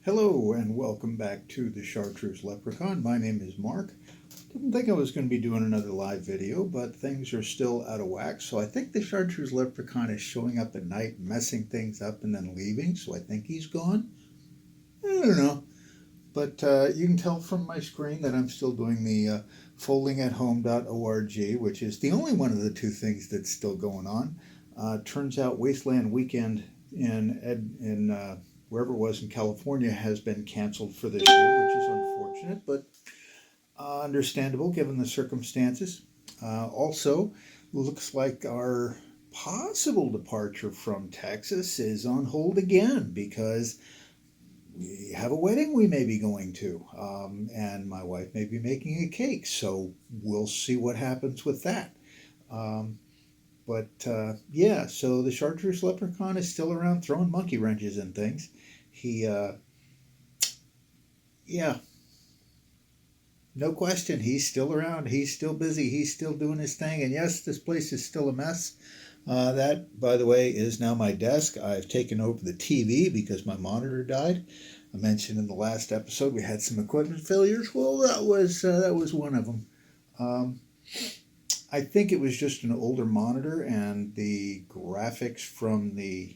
Hello and welcome back to the Chartreuse Leprechaun. My name is Mark. Didn't think I was going to be doing another live video, but things are still out of whack. So I think the Chartreuse Leprechaun is showing up at night, messing things up, and then leaving. So I think he's gone. I don't know. But you can tell from my screen that I'm still doing the foldingathome.org, which is the only one of the two things that's still going on. Turns out Wasteland Weekend in wherever it was in California has been canceled for this year, which is unfortunate, but understandable given the circumstances. Also, looks like our possible departure from Texas is on hold again because we have a wedding we may be going to, and my wife may be making a cake, so we'll see what happens with that. Um, yeah, so the Chartreuse Leprechaun is still around throwing monkey wrenches and things. He, yeah, no question, he's still around. He's still busy. He's still doing his thing. And yes, this place is still a mess. That, by the way, is now my desk. I've taken over the TV because my monitor died. I mentioned in the last episode we had some equipment failures. Well, that was one of them. Um, I think it was just an older monitor, and the graphics from the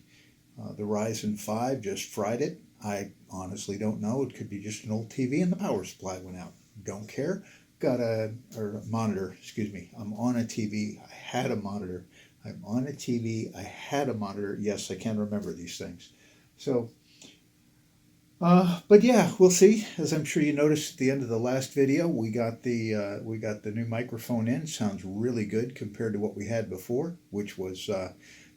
Ryzen 5 just fried it. I honestly don't know. It could be just an old TV and the power supply went out. Don't care. Got a monitor, excuse me. I'm on a TV. I had a monitor. I'm on a TV. I had a monitor. Yes, I can remember these things. So, but yeah, we'll see. As I'm sure you noticed at the end of the last video, we got the new microphone in. Sounds really good compared to what we had before, which was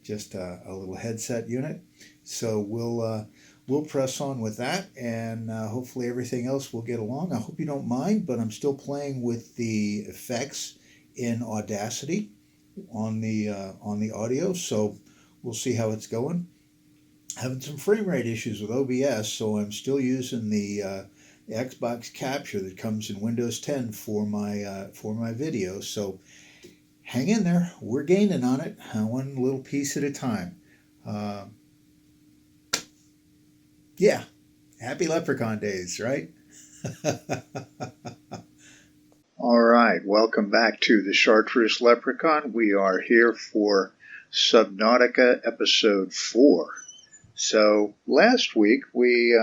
just a little headset unit. So we'll press on with that, and hopefully everything else will get along. I hope you don't mind, but I'm still playing with the effects in Audacity on the audio, so we'll see how it's going. Having some frame rate issues with OBS, so I'm still using the Xbox Capture that comes in Windows 10 for my video. So hang in there. We're gaining on it, one little piece at a time. Uh, yeah, happy Leprechaun days, right? All right, welcome back to the Chartreuse Leprechaun. We are here for Subnautica episode 4. So last week we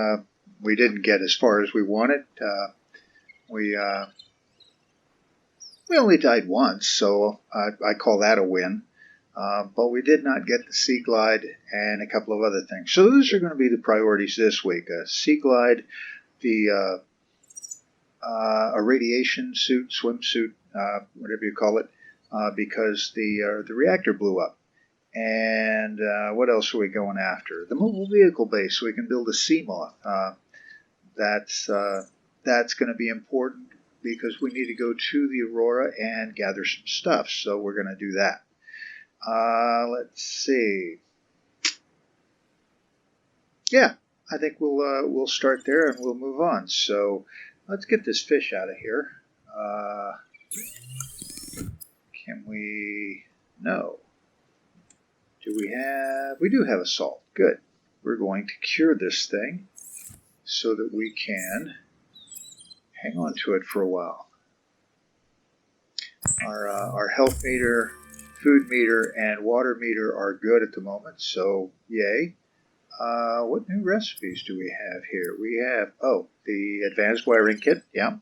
didn't get as far as we wanted. We only died once, so I call that a win. But we did not get the Sea Glide and a couple of other things. So those are going to be the priorities this week: Sea Glide, the a radiation suit, swimsuit, whatever you call it, because the reactor blew up. And what else are we going after? The mobile vehicle base, so we can build a Seamoth. That's going to be important because we need to go to the Aurora and gather some stuff. So we're going to do that. Let's see. Yeah, I think we'll start there and we'll move on. So let's get this fish out of here. Can we? No. Do we have? We do have a salt. Good. We're going to cure this thing so that we can hang on to it for a while. Our health meter, food meter, and water meter are good at the moment, so yay. What new recipes do we have here? We have, the advanced wiring kit, yeah.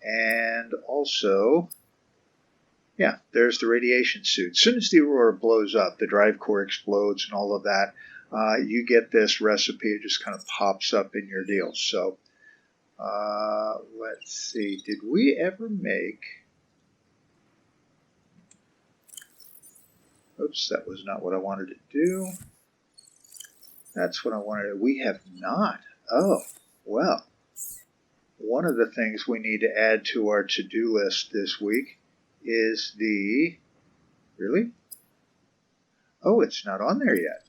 And also, yeah, there's the radiation suit. As soon as the Aurora blows up, the drive core explodes and all of that, you get this recipe. It just kind of pops up in your deal. So let's see. Did we ever make... Oops, that was not what I wanted to do. That's what I wanted to... We have not. Oh, well. One of the things we need to add to our to-do list this week is the... Really? Oh, it's not on there yet.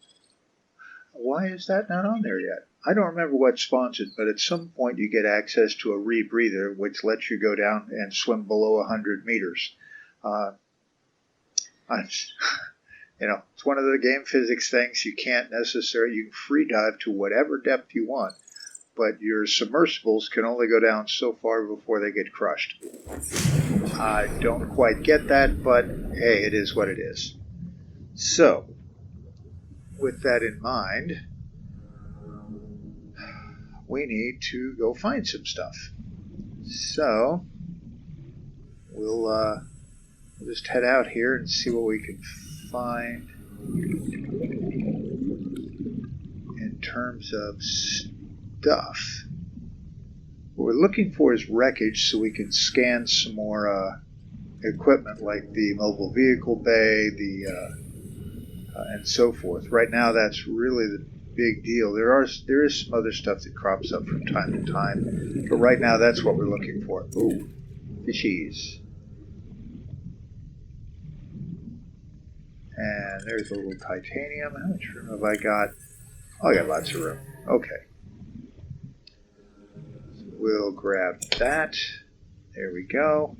Why is that not on there yet? I don't remember what spawns it, but at some point you get access to a rebreather, which lets you go down and swim below 100 meters. It's one of the game physics things. You can free dive to whatever depth you want, but your submersibles can only go down so far before they get crushed. I don't quite get that, but hey, it is what it is. So, with that in mind, we need to go find some stuff. So, we'll just head out here and see what we can find in terms of stuff. What we're looking for is wreckage so we can scan some more equipment like the mobile vehicle bay, and so forth. Right now that's really the big deal. There is some other stuff that crops up from time to time, but right now that's what we're looking for. Ooh, fishies. And there's a little titanium. How much room have I got? Oh, I got lots of room. Okay. So we'll grab that. There we go.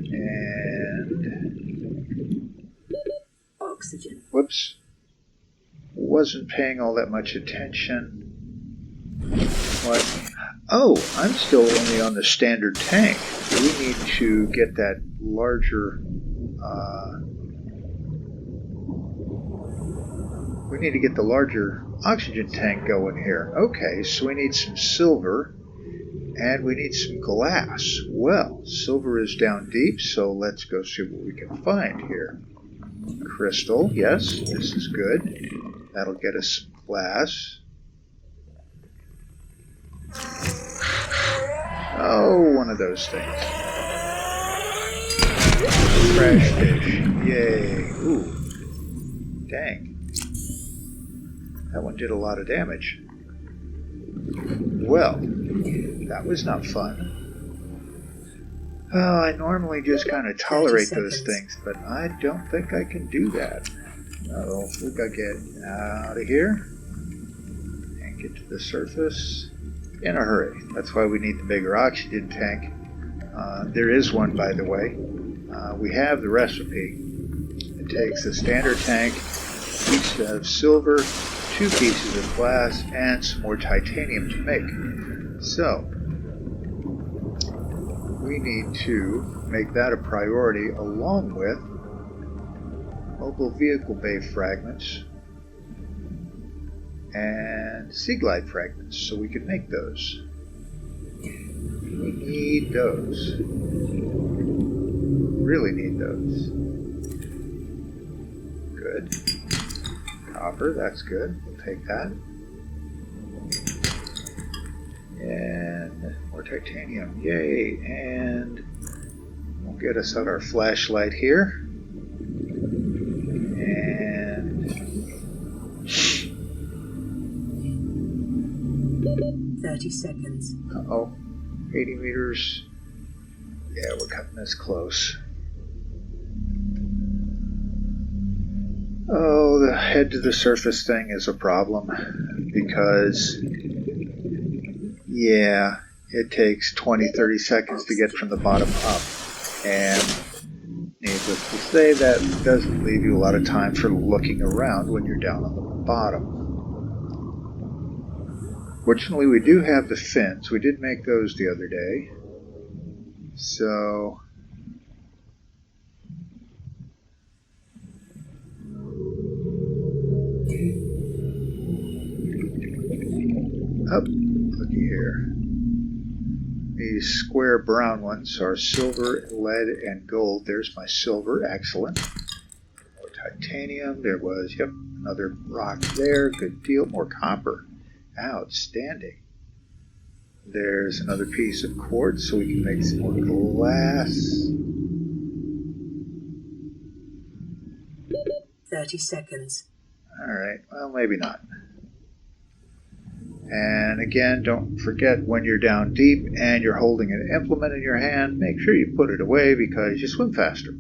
And... oxygen. Whoops. Wasn't paying all that much attention. What? Oh, I'm still only on the standard tank. We need to get that larger... we need to get the larger oxygen tank going here. Okay, so we need some silver, and we need some glass. Well, silver is down deep, so let's go see what we can find here. Crystal, yes, this is good. That'll get us some glass. Oh, one of those things. Crash fish. Yay. Ooh. Dang. That one did a lot of damage. Well, that was not fun. Oh, I normally just kind of tolerate those things, but I don't think I can do that. Uh-oh, we gotta get out of here and get to the surface in a hurry. That's why we need the bigger oxygen tank. There is one, by the way. We have the recipe. It takes a standard tank, each of silver, 2 pieces of glass, and some more titanium to make. So, we need to make that a priority along with mobile vehicle bay fragments and sea glide fragments so we can make those. We need those. Really need those. Good. Copper, that's good. We'll take that. And more titanium. Yay. And we'll get us out our flashlight here. And 30 seconds. Uh-oh. 80 meters. Yeah, we're cutting this close. Oh, the head to the surface thing is a problem because, yeah, it takes 20-30 seconds to get from the bottom up. And needless to say, that doesn't leave you a lot of time for looking around when you're down on the bottom. Fortunately, we do have the fins. We did make those the other day. So... up, looky here. These square brown ones are silver, lead, and gold. There's my silver, excellent. More titanium, there was, yep, another rock there, good deal. More copper, outstanding. There's another piece of quartz so we can make some more glass. 30 seconds. Alright, well, maybe not. And again, don't forget when you're down deep and you're holding an implement in your hand, make sure you put it away because you swim faster.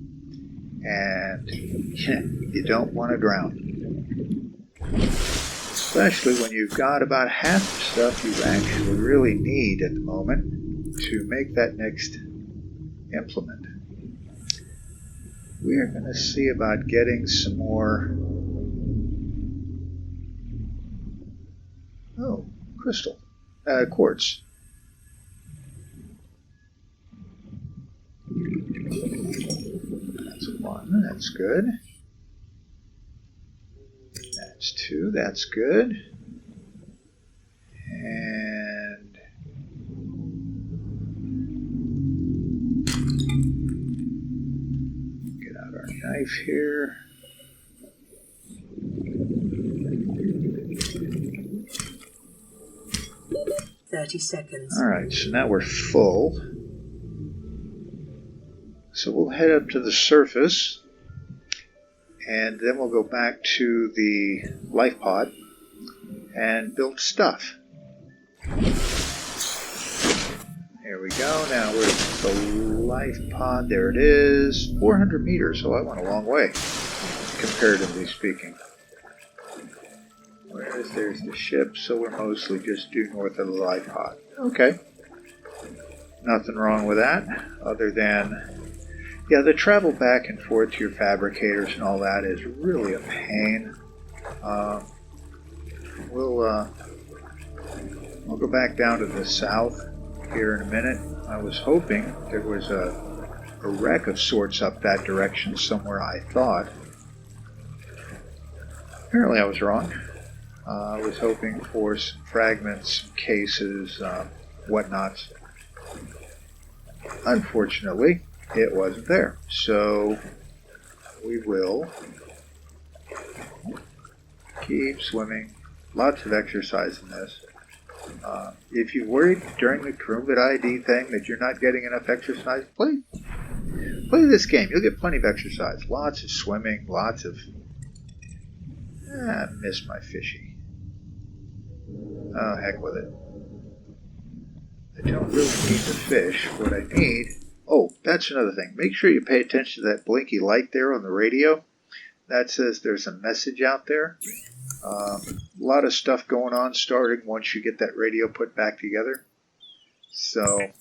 And you don't want to drown. Especially when you've got about half the stuff you actually really need at the moment to make that next implement. We are going to see about getting some more... oh, crystal. quartz. That's 1. That's good. That's 2. That's good. And get out our knife here. seconds. Alright, so now we're full. So we'll head up to the surface, and then we'll go back to the life pod and build stuff. Here we go. Now where's the life pod? There it is. 400 meters, so I went a long way, comparatively speaking. There's the ship, so we're mostly just due north of the life pod. Okay. Nothing wrong with that, other than, yeah, the travel back and forth to your fabricators and all that is really a pain. We'll go back down to the south here in a minute. I was hoping there was a wreck of sorts up that direction somewhere, I thought. Apparently I was wrong. I was hoping for some fragments, cases, whatnots. Unfortunately, it wasn't there. So we will keep swimming. Lots of exercise in this. If you worried during the Karumbit ID thing that you're not getting enough exercise, play this game. You'll get plenty of exercise. Lots of swimming, lots of... I miss my fishy. Oh, heck with it. I don't really need the fish. What I need... Oh, that's another thing. Make sure you pay attention to that blinky light there on the radio. That says there's a message out there. A lot of stuff going on starting once you get that radio put back together. So,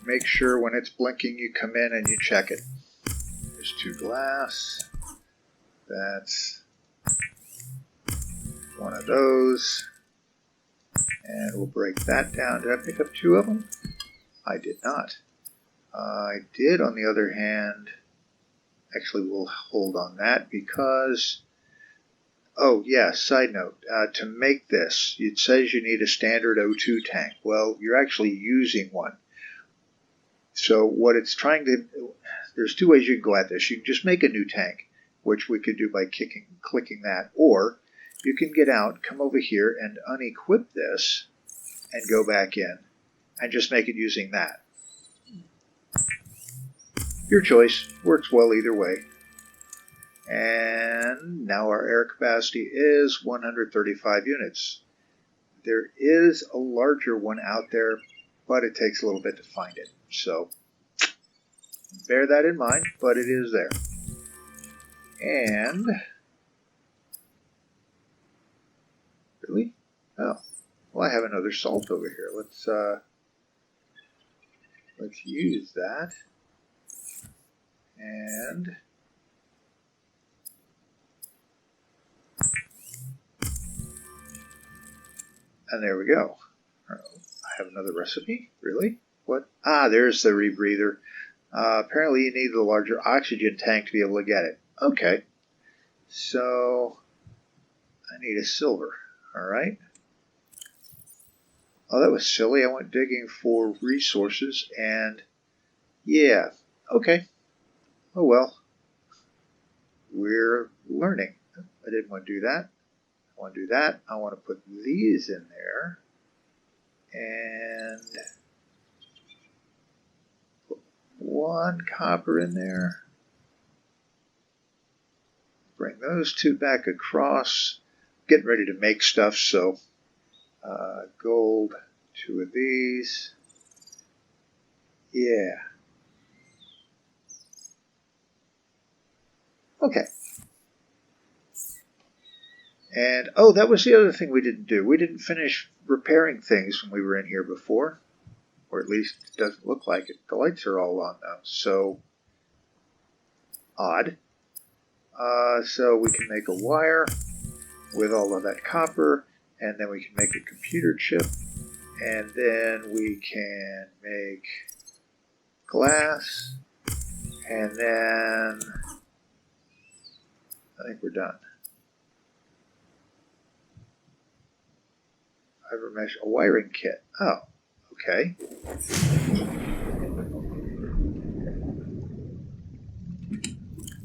make sure when it's blinking you come in and you check it. There's 2 glass. That's one of those. And we'll break that down. Did I pick up 2 of them? I did not. I did, on the other hand, actually we'll hold on that because, oh yeah, side note, to make this, it says you need a standard O2 tank. Well, you're actually using one. So what it's trying to, there's 2 ways you can go at this. You can just make a new tank, which we could do by clicking that, or you can get out, come over here and unequip this and go back in and just make it using that. Your choice. Works well either way. And now our air capacity is 135 units. There is a larger one out there, but it takes a little bit to find it. So bear that in mind, but it is there. And really? Oh, well, I have another salt over here. Let's use that. And there we go. I have another recipe. Really? What? Ah, there's the rebreather. Apparently you need the larger oxygen tank to be able to get it. Okay. So I need a silver. Alright. Oh, that was silly. I went digging for resources and yeah. Okay. Oh well. We're learning. I didn't want to do that. I want to do that. I want to put these in there. And put 1 copper in there. Bring those 2 back across. Getting ready to make stuff, so gold, 2 of these. Yeah. Okay. And, oh, that was the other thing we didn't do. We didn't finish repairing things when we were in here before. Or at least it doesn't look like it. The lights are all on now, so odd. So we can make a wire with all of that copper. And then we can make a computer chip. And then we can make glass. And then I think we're done. Fiber mesh, a wiring kit. Oh, okay.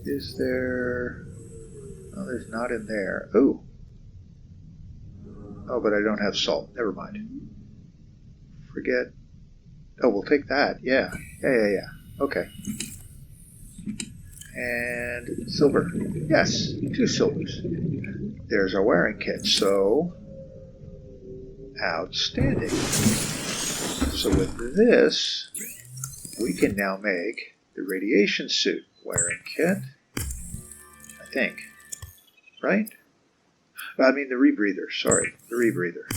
Is there... Oh, there's not in there. Ooh. Oh, but I don't have salt. Never mind. Forget. Oh, we'll take that. Yeah. Yeah. Okay. And silver. Yes, 2 silvers. There's our wiring kit. So, outstanding. So with this, we can now make the radiation suit wiring kit. I think. Right? I mean the rebreather. Sorry, the rebreather.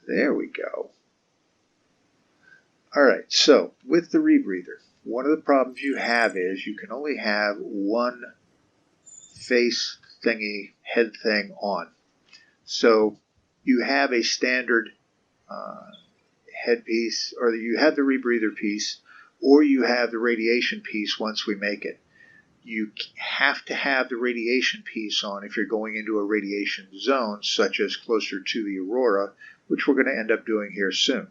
There we go. Alright, so with the rebreather, one of the problems you have is you can only have one face thingy, head thing on. So you have a standard headpiece, or you have the rebreather piece, or you have the radiation piece once we make it. You have to have the radiation piece on if you're going into a radiation zone, such as closer to the aurora, which we're going to end up doing here soon.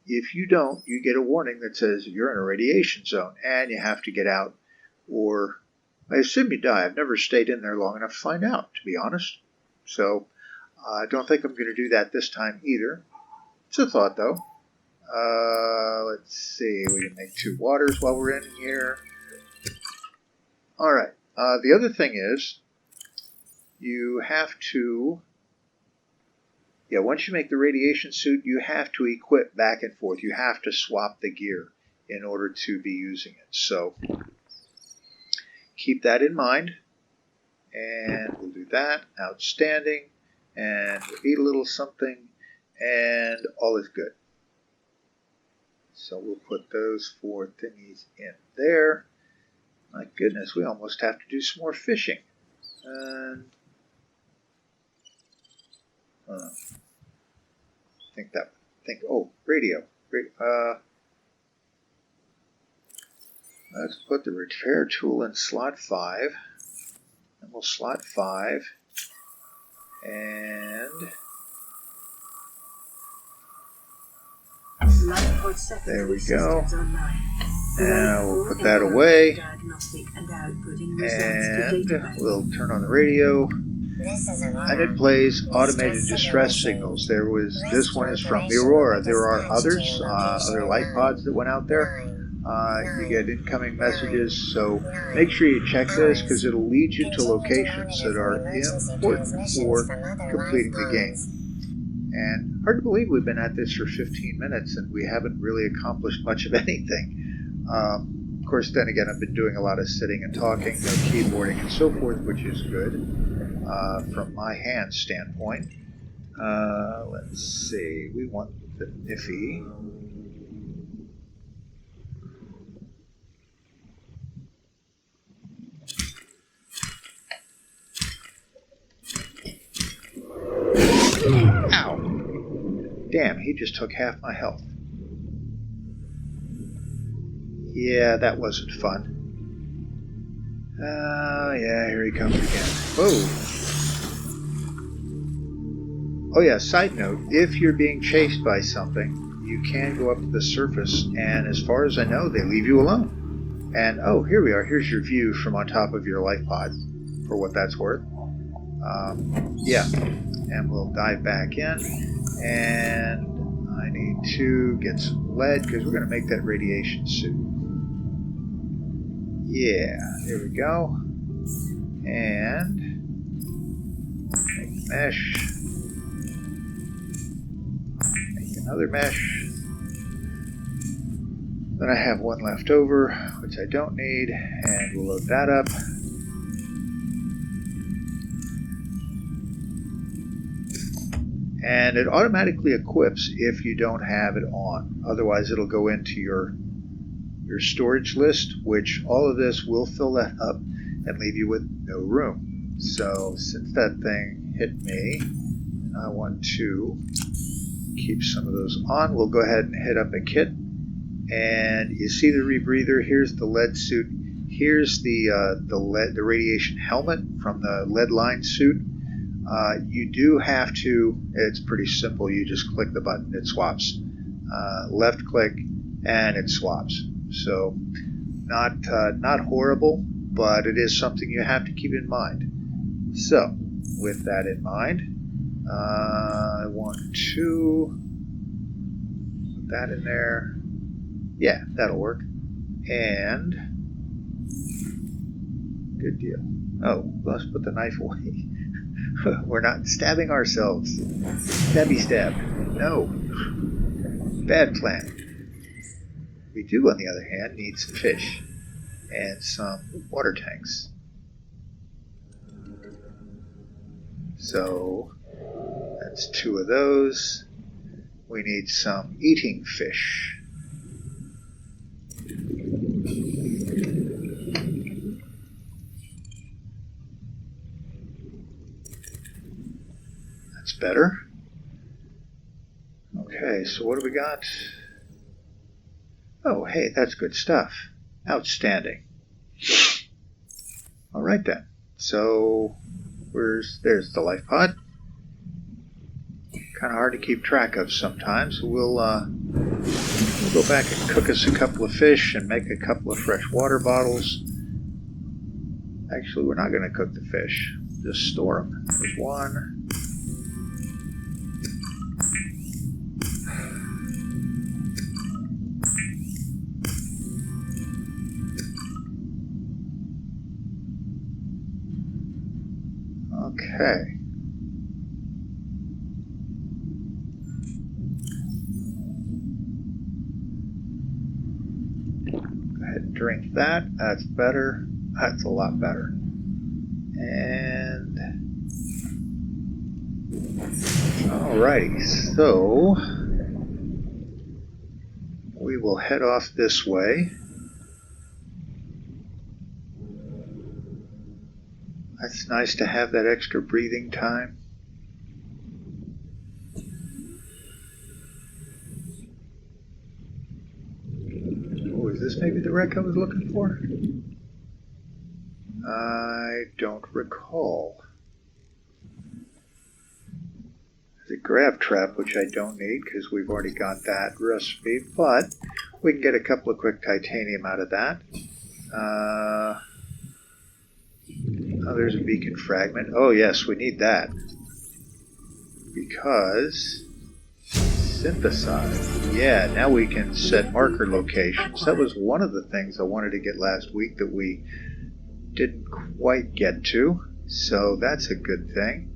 If you don't, you get a warning that says you're in a radiation zone and you have to get out, or I assume you die. I've never stayed in there long enough to find out, to be honest. So I don't think I'm going to do that this time either. It's a thought, though. Let's see. We can make 2 waters while we're in here. All right. The other thing is you have to, once you make the radiation suit, you have to equip back and forth. You have to swap the gear in order to be using it. So keep that in mind. And we'll do that. Outstanding. And we'll eat a little something. And all is good. So we'll put those 4 thingies in there. My goodness, we almost have to do some more fishing. Radio. Let's put the repair tool in slot 5. And we'll slot 5. And there we go. Now we'll put that away. And we'll turn on the radio. And it plays automated distress signals. This one is from the Aurora. There are others, other light pods that went out there. You get incoming messages, so make sure you check this because it'll lead you to locations that are important for completing the game. And hard to believe we've been at this for 15 minutes and we haven't really accomplished much of anything. Of course, then again, I've been doing a lot of sitting and talking, no keyboarding and so forth, which is good from my hand standpoint. Let's see, we want the Niffy. Ow! Damn, he just took half my health. Yeah, that wasn't fun. Yeah, here he comes again. Whoa! Oh yeah, side note, if you're being chased by something, you can go up to the surface, and as far as I know, they leave you alone. And, oh, here we are. Here's your view from on top of your life pod, for what that's worth. Yeah. And we'll dive back in, and I need to get some lead because we're going to make that radiation suit. Yeah, there we go. And make mesh. Make another mesh. Then I have one left over, which I don't need, and we'll load that up. And it automatically equips if you don't have it on. Otherwise, it'll go into your storage list, which all of this will fill that up and leave you with no room. So since that thing hit me, I want to keep some of those on. We'll go ahead and hit up a kit. And you see the rebreather. Here's the lead suit. Here's the radiation helmet from the lead line suit. You do have to. It's pretty simple. You just click the button. It swaps. Left click, and it swaps. So not horrible, but it is something you have to keep in mind. So with that in mind, I want to put that in there. Yeah, that'll work. And good deal. Oh, let's put the knife away. We're not stabbing ourselves. Stabby stab. No. Bad plan. We do, on the other hand, need some fish and some water tanks. So that's 2 of those. We need some eating fish. That's better. Okay, so what do we got? Oh, hey, that's good stuff. Outstanding. All right then. So there's the life pod. Kind of hard to keep track of sometimes. We'll go back and cook us a couple of fish and make a couple of fresh water bottles. Actually, we're not going to cook the fish. Just store them. There's one. Okay. Go ahead and drink that. That's better. That's a lot better. And alrighty, so we will head off this way. That's nice to have that extra breathing time. Oh, is this maybe the wreck I was looking for? I don't recall. There's a grab trap, which I don't need because we've already got that recipe, but we can get a couple of quick titanium out of that. Oh, there's a beacon fragment. Oh, yes, we need that. Because synthesize. Yeah, now we can set marker locations. That was one of the things I wanted to get last week that we didn't quite get to. So that's a good thing.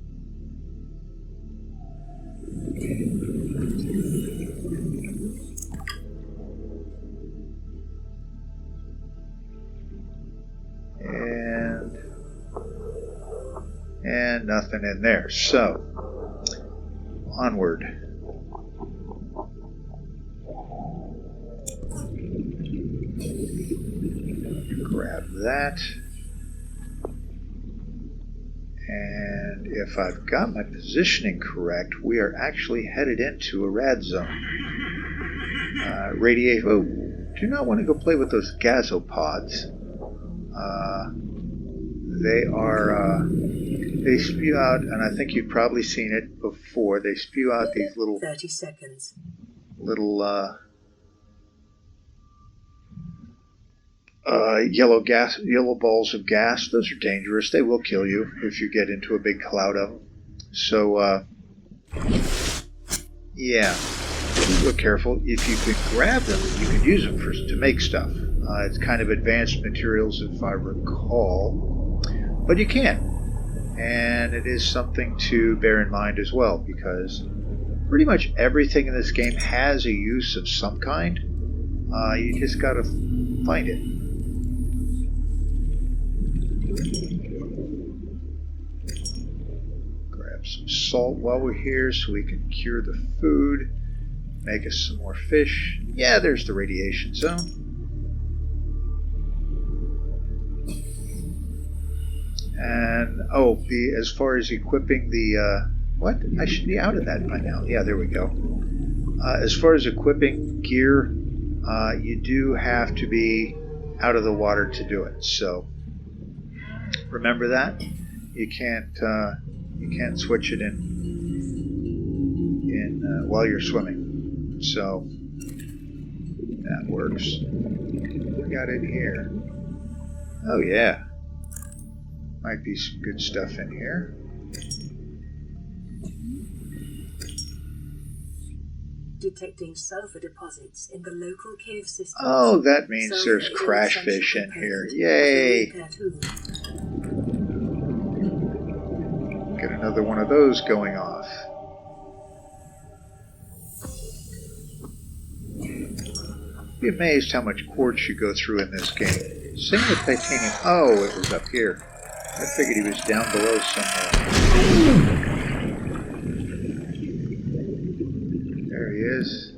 And nothing in there. So, onward. Grab that. And if I've got my positioning correct, we are actually headed into a rad zone. Radiate. Oh, do not want to go play with those gasopods. They are. They spew out, and I think you've probably seen it before. They spew out these little 30 seconds. Little yellow balls of gas. Those are dangerous. They will kill you if you get into a big cloud of them. So, yeah, be careful. If you could grab them, you could use them to make stuff. It's kind of advanced materials, if I recall, but you can. And it is something to bear in mind as well, because pretty much everything in this game has a use of some kind. You just gotta find it. Grab some salt while we're here so we can cure the food. Make us some more fish. Yeah, there's the radiation zone. And as far as equipping the what? I should be out of that by now. Yeah, there we go. As far as equipping gear, you do have to be out of the water to do it. So remember that. You can't switch it in while you're swimming. So that works. What we got in here? Oh yeah. Might be some good stuff in here. Detecting sulfur deposits in the local cave system. Oh, that means there's crash fish in here. Yay! Get another one of those going off. Be amazed how much quartz you go through in this game. Same with titanium. Oh, it was up here. I figured he was down below somewhere. There he is.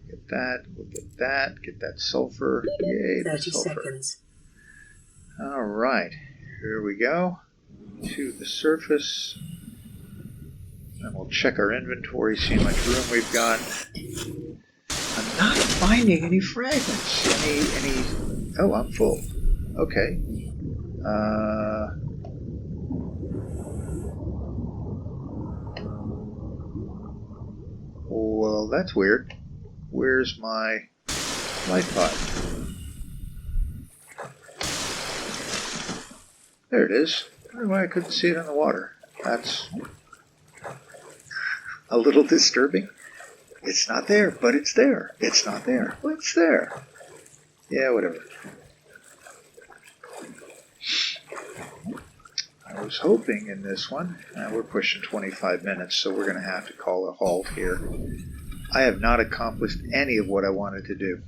Get that. We'll get that. Get that sulfur. Yay, the 30 sulfur. seconds. All right. Here we go. To the surface. And we'll check our inventory, see how much room we've got. I'm not finding any fragments. Any... Oh, I'm full. Okay. Well, that's weird. Where's my life pod? There it is. I don't know why I couldn't see it in the water. That's a little disturbing. It's not there, but it's there. It's not there, but it's there. Yeah, whatever. I was hoping in this one, we're pushing 25 minutes, so we're going to have to call a halt here. I have not accomplished any of what I wanted to do.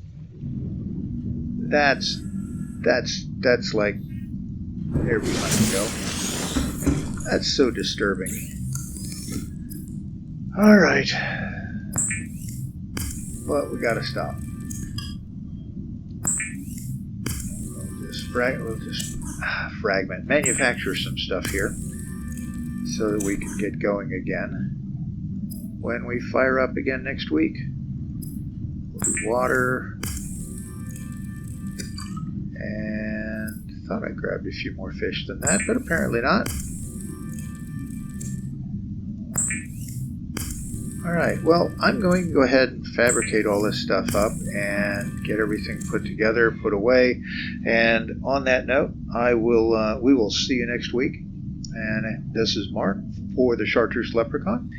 That's like, there we go. That's so disturbing. All right. But we got to stop. We'll just manufacture some stuff here so that we can get going again when we fire up again next week. We'll do water, and thought I grabbed a few more fish than that, but apparently not. Alright, well, I'm going to go ahead and fabricate all this stuff up and get everything put together, put away. And on that note, we will see you next week. And this is Mark for the Chartreuse Leprechaun.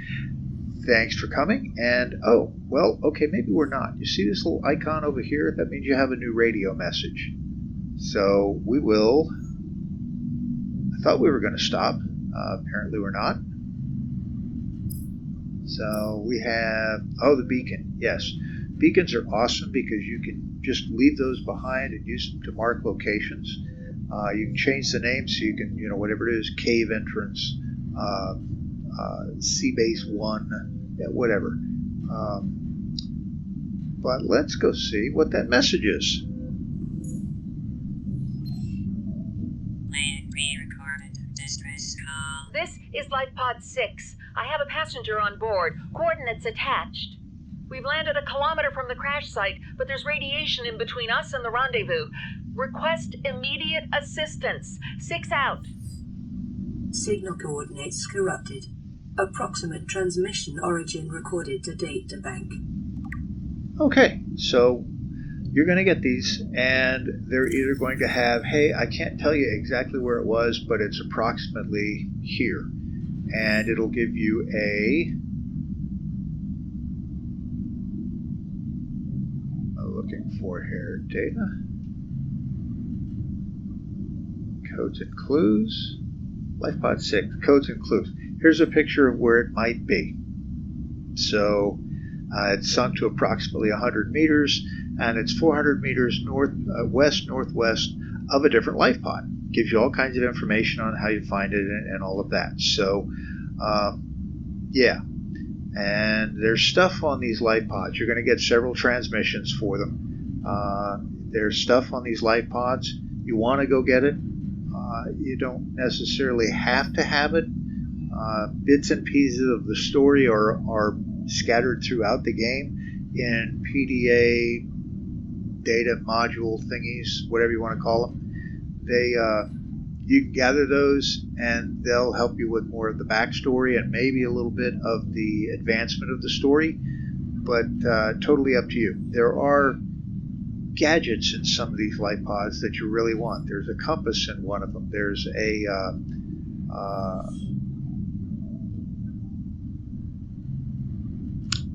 Thanks for coming. And, oh, well, okay, maybe we're not. You see this little icon over here? That means you have a new radio message. So we will... I thought we were going to stop. Apparently we're not. So we have, the beacon. Yes, beacons are awesome because you can just leave those behind and use them to mark locations. You can change the name so you can, whatever it is, cave entrance, sea base 1, whatever. But let's go see what that message is. Pre-recorded distress call. This is Lightpod 6. I have a passenger on board. Coordinates attached. We've landed a kilometer from the crash site, but there's radiation in between us and the rendezvous. Request immediate assistance. 6 out. Signal coordinates corrupted. Approximate transmission origin recorded to data bank. Okay, so you're going to get these, and they're either going to have, hey, I can't tell you exactly where it was, but it's approximately here. And it'll give you looking for here, data. Codes and clues. Lifepod 6, codes and clues. Here's a picture of where it might be. So it's sunk to approximately 100 meters, and it's 400 meters west-northwest of a different life pod. Gives you all kinds of information on how you find it and all of that. So, yeah. And there's stuff on these life pods. You're going to get several transmissions for them. There's stuff on these life pods. You want to go get it. You don't necessarily have to have it. Bits and pieces of the story are scattered throughout the game in PDA data module thingies, whatever you want to call them. You can gather those, and they'll help you with more of the backstory and maybe a little bit of the advancement of the story, but totally up to you. There are gadgets in some of these light pods that you really want. There's a compass in one of them. There's a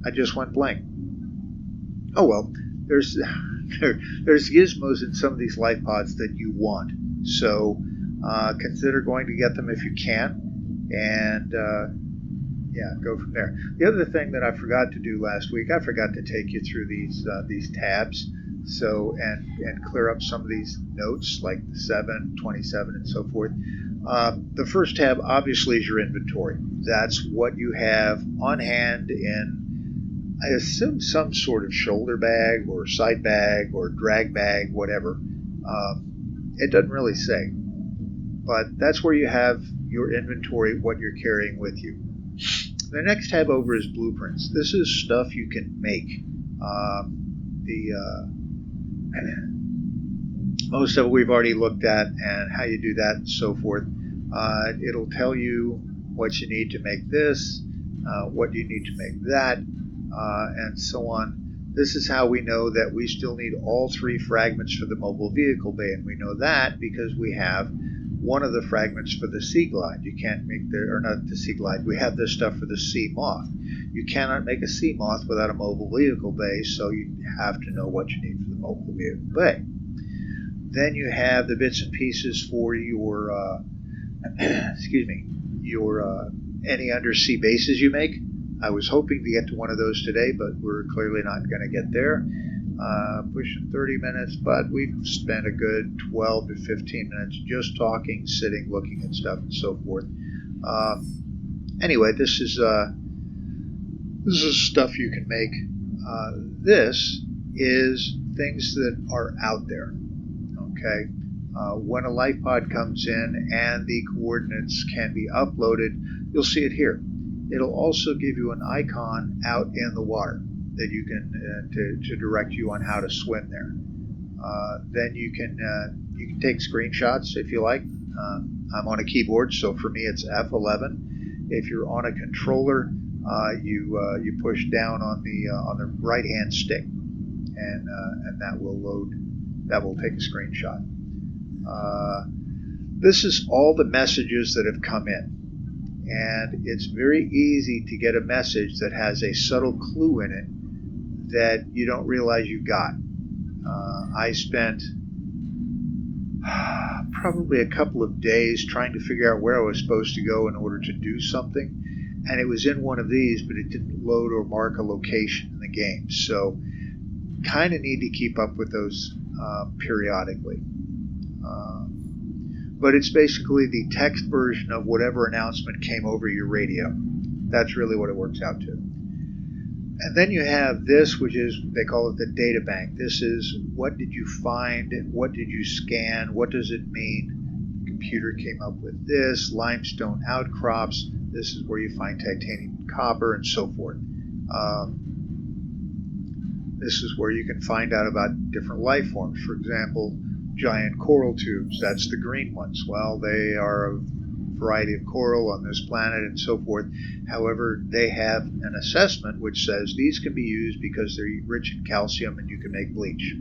I just went blank. Oh well, there's gizmos in some of these light pods that you want. So consider going to get them if you can, and go from there. The other thing that I forgot to do last week, I forgot to take you through these tabs, so and clear up some of these notes like 7, 27, and so forth. The first tab obviously is your inventory. That's what you have on hand in, I assume, some sort of shoulder bag or side bag or drag bag, whatever. It doesn't really say, but that's where you have your inventory, what you're carrying with you. The next tab over is blueprints. This is stuff you can make. Most of it we've already looked at and how you do that and so forth. It'll tell you what you need to make this, what you need to make that, and so on. This is how we know that we still need all 3 fragments for the mobile vehicle bay, and we know that because we have one of the fragments for the sea glide. You can't make not the sea glide, we have this stuff for the sea moth. You cannot make a sea moth without a mobile vehicle bay, so you have to know what you need for the mobile vehicle bay. Then you have the bits and pieces for your your any undersea bases you make. I was hoping to get to one of those today, but we're clearly not going to get there. Pushing 30 minutes, but we've spent a good 12 to 15 minutes just talking, sitting, looking at stuff, and so forth. Anyway, this is stuff you can make. This is things that are out there. Okay, when a light pod comes in and the coordinates can be uploaded, you'll see it here. It'll also give you an icon out in the water that you can to direct you on how to swim there. Then you can take screenshots if you like. I'm on a keyboard, so for me it's F11. If you're on a controller, you push down on the right hand stick, and that will load. That will take a screenshot. This is all the messages that have come in. And it's very easy to get a message that has a subtle clue in it that you don't realize you got. I spent probably a couple of days trying to figure out where I was supposed to go in order to do something, and it was in one of these, but it didn't load or mark a location in the game. So kind of need to keep up with those periodically. But it's basically the text version of whatever announcement came over your radio. That's really what it works out to. And then you have this, which is, they call it the data bank. This is, what did you find? What did you scan? What does it mean? The computer came up with this, limestone outcrops. This is where you find titanium and copper and so forth. This is where you can find out about different life forms. For example, giant coral tubes, that's the green ones. Well, they are a variety of coral on this planet and so forth. However, they have an assessment which says these can be used because they're rich in calcium and you can make bleach.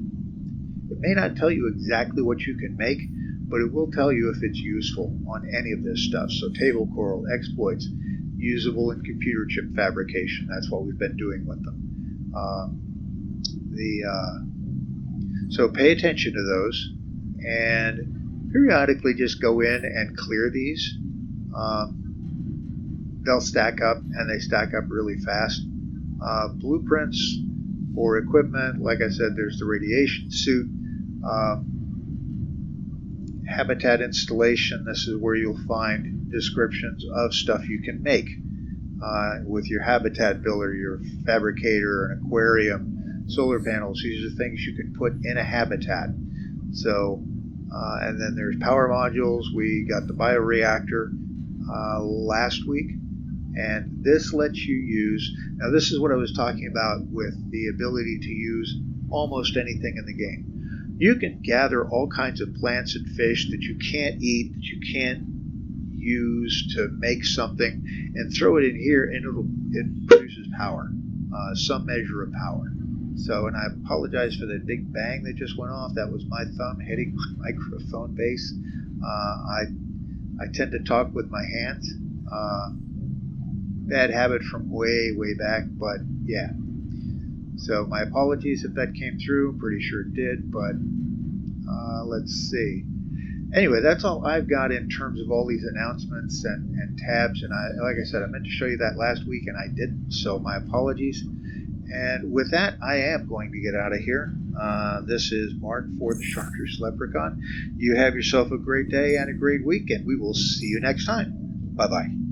It may not tell you exactly what you can make, but it will tell you if it's useful on any of this stuff. So table coral, exploits, usable in computer chip fabrication. That's what we've been doing with them. So pay attention to those, and periodically just go in and clear these. They'll stack up, and they stack up really fast. Blueprints for equipment, like I said, there's the radiation suit. Habitat installation, this is where you'll find descriptions of stuff you can make with your habitat builder, your fabricator, an aquarium, solar panels. These are things you can put in a habitat. So And then there's power modules. We got the bioreactor last week. And this lets you use, now this is what I was talking about with the ability to use almost anything in the game. You can gather all kinds of plants and fish that you can't eat, that you can't use to make something, and throw it in here, and it produces power, some measure of power. So, and I apologize for the big bang that just went off. That was my thumb hitting my microphone base. I tend to talk with my hands. Bad habit from way back, but yeah. So my apologies if that came through. I'm pretty sure it did, but let's see. Anyway, that's all I've got in terms of all these announcements and tabs. And like I said, I meant to show you that last week and I didn't, so my apologies. And with that, I am going to get out of here. This is Mark for the Chartreuse Leprechaun. You have yourself a great day and a great week, and we will see you next time. Bye-bye.